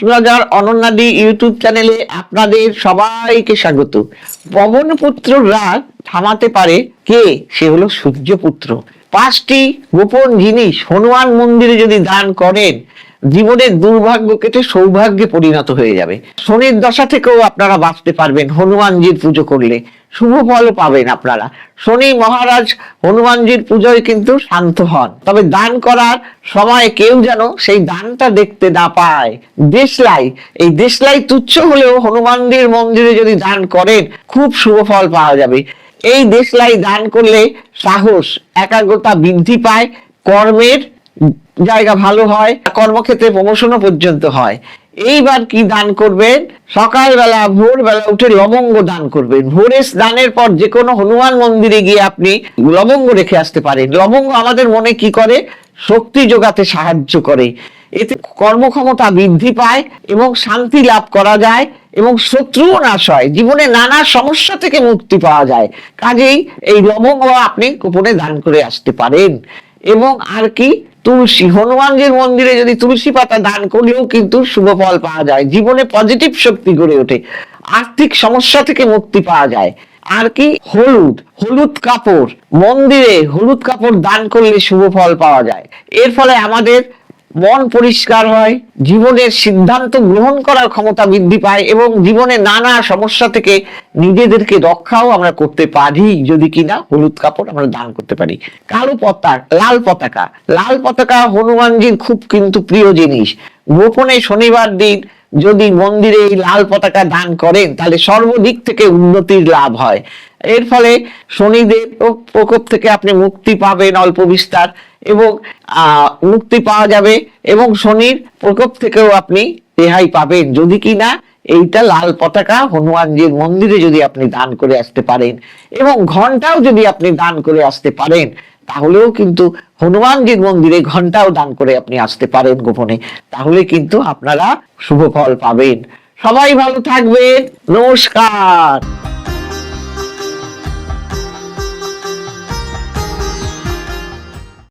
Blogger অনন্যাদি YouTube চ্যানেলে আপনাদের সবাইকে স্বাগত। পবনপুত্র রাগ থামাতে পারে কে? সে হলো সূর্যপুত্র। 5টি গোপন জিনিস হনুমান মন্দিরে যদি দান করেন, জীবনের দুর্ভাগ্য কেটে সৌভাগ্যে পরিণত হয়ে যাবে। শনির দশা থেকেও আপনারা বাঁচতে পারবেন হনুমানজির পুজো করলে, শুভ ফল পাবেন আপনারা। শনি মহারাজ হনুমানজির পুজোয় কিন্তু শান্ত হন, তবে দান করার সময় কেউ যেন সেই দানটা দেখতে না পায়। দেশলাই, এই দেশলাই তুচ্ছ হলেও হনুমানজির মন্দিরে যদি দান করেন খুব শুভ ফল পাওয়া যাবে। এই দেশলাই দান করলে সাহস, একাগ্রতা বৃদ্ধি পায়, কর্মের জায়গা ভালো হয়, কর্মক্ষেত্রে প্রমোশনও পর্যন্ত হয়। এইবার কি দান করবেন? সকালবেলা ভোরবেলা উঠে লবঙ্গ দান করবেন। ভোরে স্নানের পর যে কোনো হনুমান মন্দিরে গিয়ে আপনি লবঙ্গ রেখে আসতে পারেন। লবঙ্গ আমাদের মনে কি করে? শক্তি যোগাতে সাহায্য করে। এতে কর্মক্ষমতা বৃদ্ধি পায় এবং শান্তি লাভ করা যায় এবং শত্রুও নাশ হয়, জীবনে নানা সমস্যা থেকে মুক্তি পাওয়া যায়। কাজেই এই লবঙ্গ আপনি গোপনে দান করে আসতে পারেন। এবং আর কি, তুলসী, হনুমানজির মন্দিরে যদি তুলসী পাতা দান করলেও কিন্তু শুভ ফল পাওয়া যায়, জীবনে পজিটিভ শক্তি গড়ে ওঠে, আর্থিক সমস্যা থেকে মুক্তি পাওয়া যায়। আর কি, হলুদ কাপড়, মন্দিরে হলুদ কাপড় দান করলে শুভ ফল পাওয়া যায়। এর ফলে আমাদের মন পরিষ্কার হয়, জীবনের সিদ্ধান্ত গ্রহণ করার ক্ষমতা বৃদ্ধি পায় এবং জীবনে নানা সমস্যা থেকে নিজেদেরকে রক্ষাও আমরা করতে পারি যদি কিনা হলুদ কাপড় আমরা দান করতে পারি। লাল পতাকা হনুমানজির খুব কিন্তু প্রিয় জিনিস। গোপনে শনিবার দিন যদি মন্দিরে এই লাল পতাকা দান করেন তাহলে সর্বদিক থেকে উন্নতির লাভ হয়। এর ফলে শনিদেব প্রকোপ থেকে আপনি মুক্তি পাবেন অল্প বিস্তার, এবং মুক্তি পাওয়া যাবে এবং শনির প্রকোপ থেকেও আপনি রেহাই পাবেন যদি কিনা এইটা লাল পতাকা হনুমানজির মন্দিরে যদি আপনি দান করে আসতে পারেন। এবং ঘন্টাও যদি আপনি দান করে আসতে পারেন তাহলেও কিন্তু হনুমানজির মন্দিরে ঘন্টাও দান করে আপনি আসতে পারেন গোপনে, তাহলে কিন্তু আপনারা শুভ ফল পাবেন। সবাই ভালো থাকবেন, নমস্কার।